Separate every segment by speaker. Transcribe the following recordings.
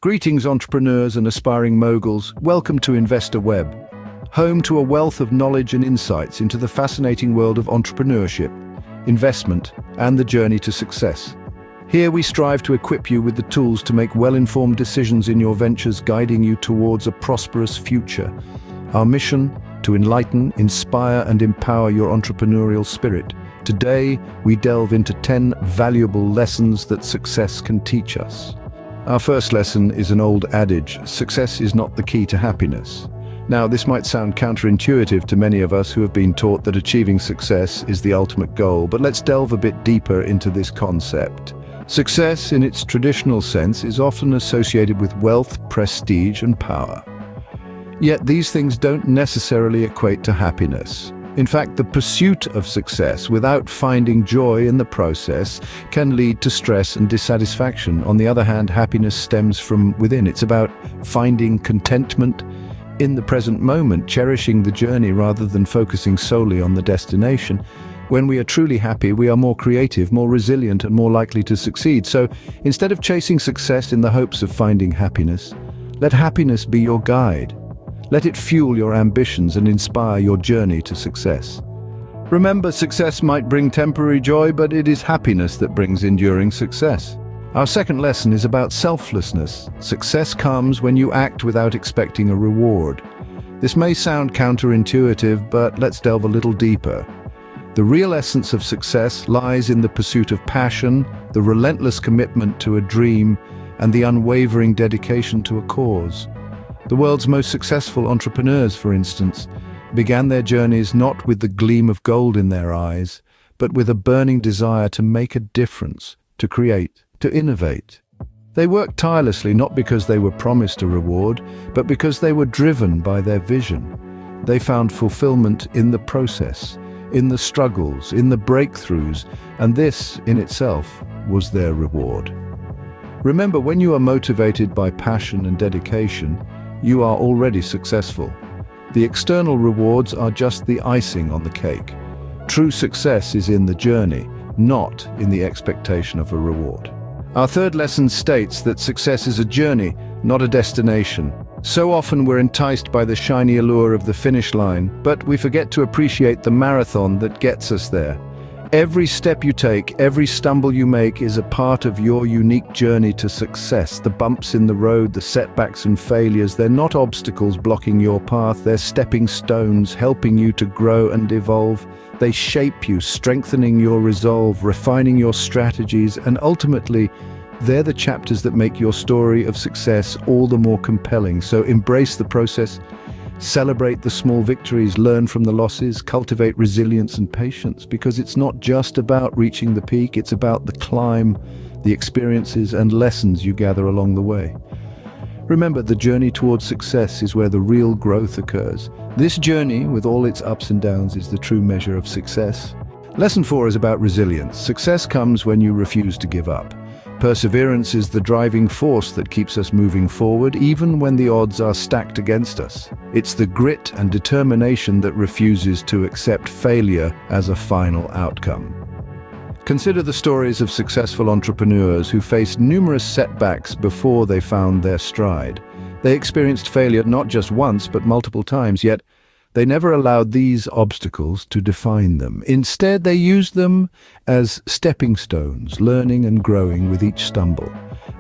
Speaker 1: Greetings entrepreneurs and aspiring moguls, welcome to Investor Web, home to a wealth of knowledge and insights into the fascinating world of entrepreneurship, investment, and the journey to success. Here we strive to equip you with the tools to make well-informed decisions in your ventures, guiding you towards a prosperous future. Our mission: to enlighten, inspire, and empower your entrepreneurial spirit. Today, we delve into 10 valuable lessons that success can teach us. Our first lesson is an old adage: success is not the key to happiness. Now, this might sound counterintuitive to many of us who have been taught that achieving success is the ultimate goal, but let's delve a bit deeper into this concept. Success, in its traditional sense, is often associated with wealth, prestige, and power. Yet these things don't necessarily equate to happiness. In fact, the pursuit of success without finding joy in the process can lead to stress and dissatisfaction. On the other hand, happiness stems from within. It's about finding contentment in the present moment, cherishing the journey rather than focusing solely on the destination. When we are truly happy, we are more creative, more resilient, and more likely to succeed. So, instead of chasing success in the hopes of finding happiness, let happiness be your guide. Let it fuel your ambitions and inspire your journey to success. Remember, success might bring temporary joy, but it is happiness that brings enduring success. Our second lesson is about selflessness. Success comes when you act without expecting a reward. This may sound counterintuitive, but let's delve a little deeper. The real essence of success lies in the pursuit of passion, the relentless commitment to a dream, and the unwavering dedication to a cause. The world's most successful entrepreneurs, for instance, began their journeys not with the gleam of gold in their eyes, but with a burning desire to make a difference, to create, to innovate. They worked tirelessly not because they were promised a reward, but because they were driven by their vision. They found fulfillment in the process, in the struggles, in the breakthroughs, and this, in itself, was their reward. Remember, when you are motivated by passion and dedication, you are already successful. The external rewards are just the icing on the cake. True success is in the journey, not in the expectation of a reward. Our third lesson states that success is a journey, not a destination. So often we're enticed by the shiny allure of the finish line, but we forget to appreciate the marathon that gets us there. Every step you take, every stumble you make is a part of your unique journey to success. The bumps in the road, the setbacks and failures, they're not obstacles blocking your path, they're stepping stones helping you to grow and evolve. They shape you, strengthening your resolve, refining your strategies, and ultimately, they're the chapters that make your story of success all the more compelling. So embrace the process, celebrate the small victories, learn from the losses, cultivate resilience and patience, because it's not just about reaching the peak, it's about the climb, the experiences and lessons you gather along the way. Remember, the journey towards success is where the real growth occurs. This journey, with all its ups and downs, is the true measure of success. Lesson 4 is about resilience. Success comes when you refuse to give up. Perseverance is the driving force that keeps us moving forward, even when the odds are stacked against us. It's the grit and determination that refuses to accept failure as a final outcome. Consider the stories of successful entrepreneurs who faced numerous setbacks before they found their stride. They experienced failure not just once, but multiple times, yet they never allowed these obstacles to define them. Instead, they used them as stepping stones, learning and growing with each stumble.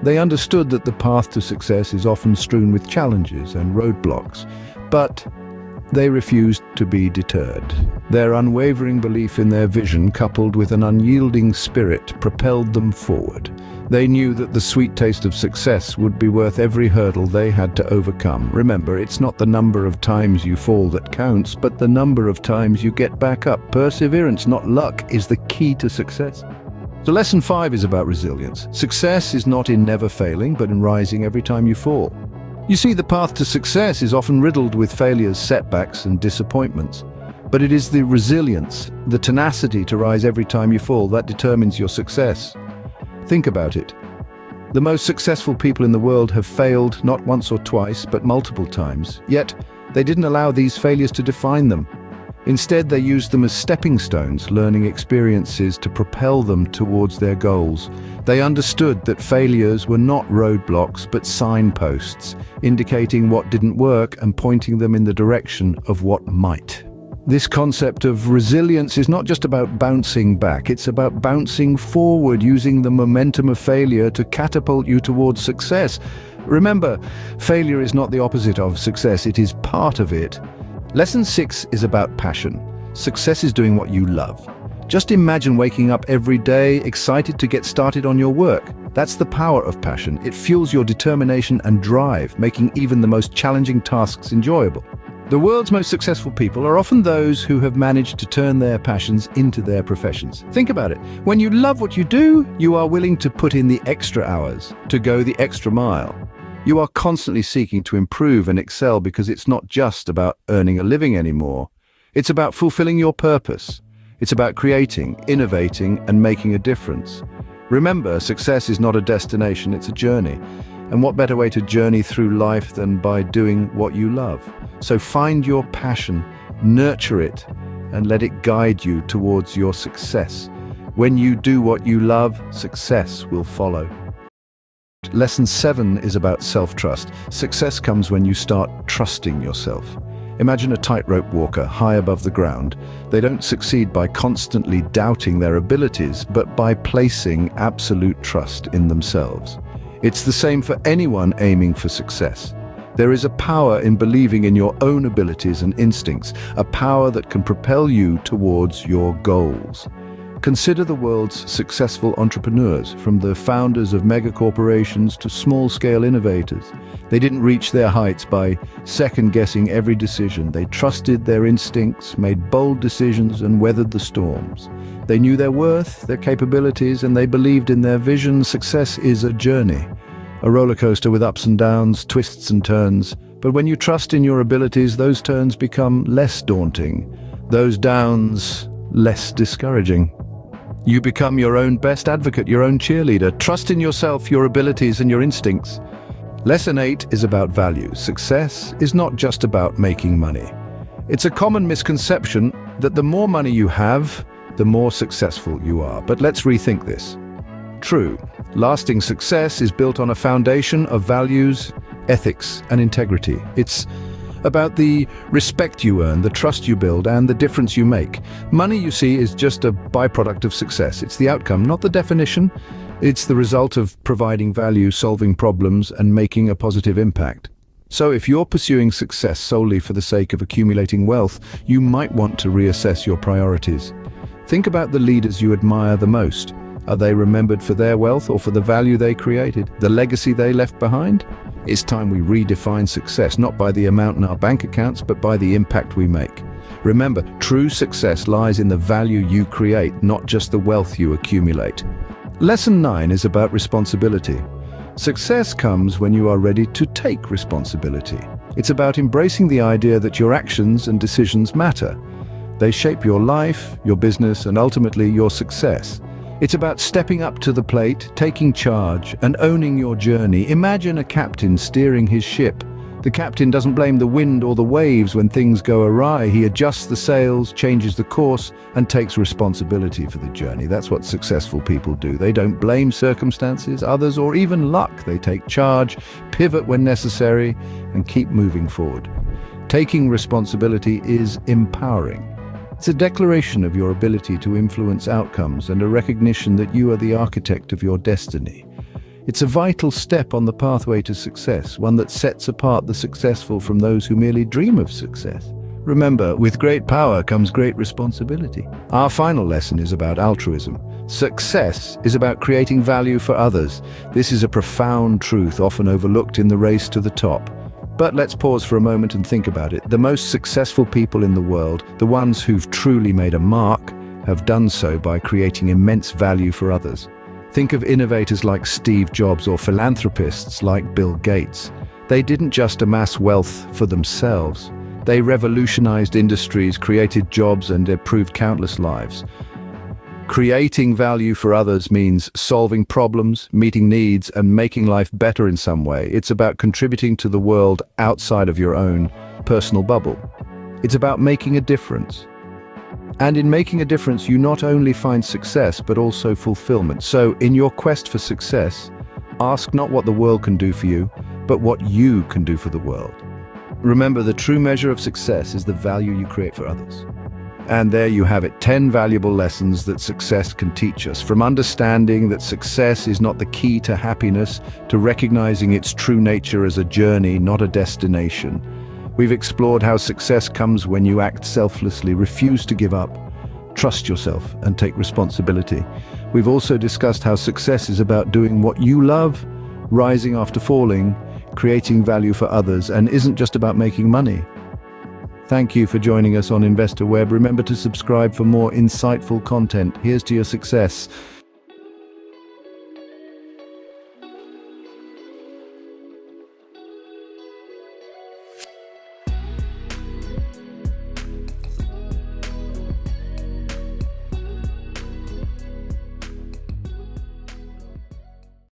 Speaker 1: They understood that the path to success is often strewn with challenges and roadblocks, but they refused to be deterred. Their unwavering belief in their vision, coupled with an unyielding spirit, propelled them forward. They knew that the sweet taste of success would be worth every hurdle they had to overcome. Remember, it's not the number of times you fall that counts, but the number of times you get back up. Perseverance, not luck, is the key to success. So lesson 5 is about resilience. Success is not in never failing, but in rising every time you fall. You see, the path to success is often riddled with failures, setbacks, and disappointments. But it is the resilience, the tenacity to rise every time you fall, that determines your success. Think about it. The most successful people in the world have failed not once or twice, but multiple times. Yet, they didn't allow these failures to define them. Instead, they used them as stepping stones, learning experiences to propel them towards their goals. They understood that failures were not roadblocks, but signposts, indicating what didn't work and pointing them in the direction of what might. This concept of resilience is not just about bouncing back, it's about bouncing forward, using the momentum of failure to catapult you towards success. Remember, failure is not the opposite of success, it is part of it. Lesson 6 is about passion. Success is doing what you love. Just imagine waking up every day excited to get started on your work. That's the power of passion. It fuels your determination and drive, making even the most challenging tasks enjoyable. The world's most successful people are often those who have managed to turn their passions into their professions. Think about it. When you love what you do, you are willing to put in the extra hours, to go the extra mile. You are constantly seeking to improve and excel because it's not just about earning a living anymore. It's about fulfilling your purpose. It's about creating, innovating, and making a difference. Remember, success is not a destination, it's a journey. And what better way to journey through life than by doing what you love? So find your passion, nurture it, and let it guide you towards your success. When you do what you love, success will follow. Lesson 7 is about self-trust. Success comes when you start trusting yourself. Imagine a tightrope walker high above the ground. They don't succeed by constantly doubting their abilities, but by placing absolute trust in themselves. It's the same for anyone aiming for success. There is a power in believing in your own abilities and instincts, a power that can propel you towards your goals. Consider the world's successful entrepreneurs, from the founders of mega corporations to small-scale innovators. They didn't reach their heights by second-guessing every decision. They trusted their instincts, made bold decisions, and weathered the storms. They knew their worth, their capabilities, and they believed in their vision. Success is a journey, a roller coaster with ups and downs, twists and turns. But when you trust in your abilities, those turns become less daunting, those downs less discouraging. You become your own best advocate, your own cheerleader. Trust in yourself, your abilities, and your instincts. Lesson 8 is about value. Success is not just about making money. It's a common misconception that the more money you have, the more successful you are. But let's rethink this. True, lasting success is built on a foundation of values, ethics, and integrity. It's about the respect you earn, the trust you build, and the difference you make. Money, you see, is just a byproduct of success. It's the outcome, not the definition. It's the result of providing value, solving problems, and making a positive impact. So if you're pursuing success solely for the sake of accumulating wealth, you might want to reassess your priorities. Think about the leaders you admire the most. Are they remembered for their wealth or for the value they created, the legacy they left behind? It's time we redefine success, not by the amount in our bank accounts, but by the impact we make. Remember, true success lies in the value you create, not just the wealth you accumulate. Lesson 9 is about responsibility. Success comes when you are ready to take responsibility. It's about embracing the idea that your actions and decisions matter. They shape your life, your business, and ultimately your success. It's about stepping up to the plate, taking charge, and owning your journey. Imagine a captain steering his ship. The captain doesn't blame the wind or the waves when things go awry. He adjusts the sails, changes the course, and takes responsibility for the journey. That's what successful people do. They don't blame circumstances, others, or even luck. They take charge, pivot when necessary, and keep moving forward. Taking responsibility is empowering. It's a declaration of your ability to influence outcomes and a recognition that you are the architect of your destiny. It's a vital step on the pathway to success, one that sets apart the successful from those who merely dream of success. Remember, with great power comes great responsibility. Our final lesson is about altruism. Success is about creating value for others. This is a profound truth often overlooked in the race to the top. But let's pause for a moment and think about it. The most successful people in the world, the ones who've truly made a mark, have done so by creating immense value for others. Think of innovators like Steve Jobs or philanthropists like Bill Gates. They didn't just amass wealth for themselves. They revolutionized industries, created jobs, and improved countless lives. Creating value for others means solving problems, meeting needs, and making life better in some way. It's about contributing to the world outside of your own personal bubble. It's about making a difference. And in making a difference, you not only find success, but also fulfillment. So, in your quest for success, ask not what the world can do for you, but what you can do for the world. Remember, the true measure of success is the value you create for others. And there you have it, 10 valuable lessons that success can teach us. From understanding that success is not the key to happiness, to recognizing its true nature as a journey, not a destination. We've explored how success comes when you act selflessly, refuse to give up, trust yourself, and take responsibility. We've also discussed how success is about doing what you love, rising after falling, creating value for others, and isn't just about making money. Thank you for joining us on Investor Web. Remember to subscribe for more insightful content. Here's to your success.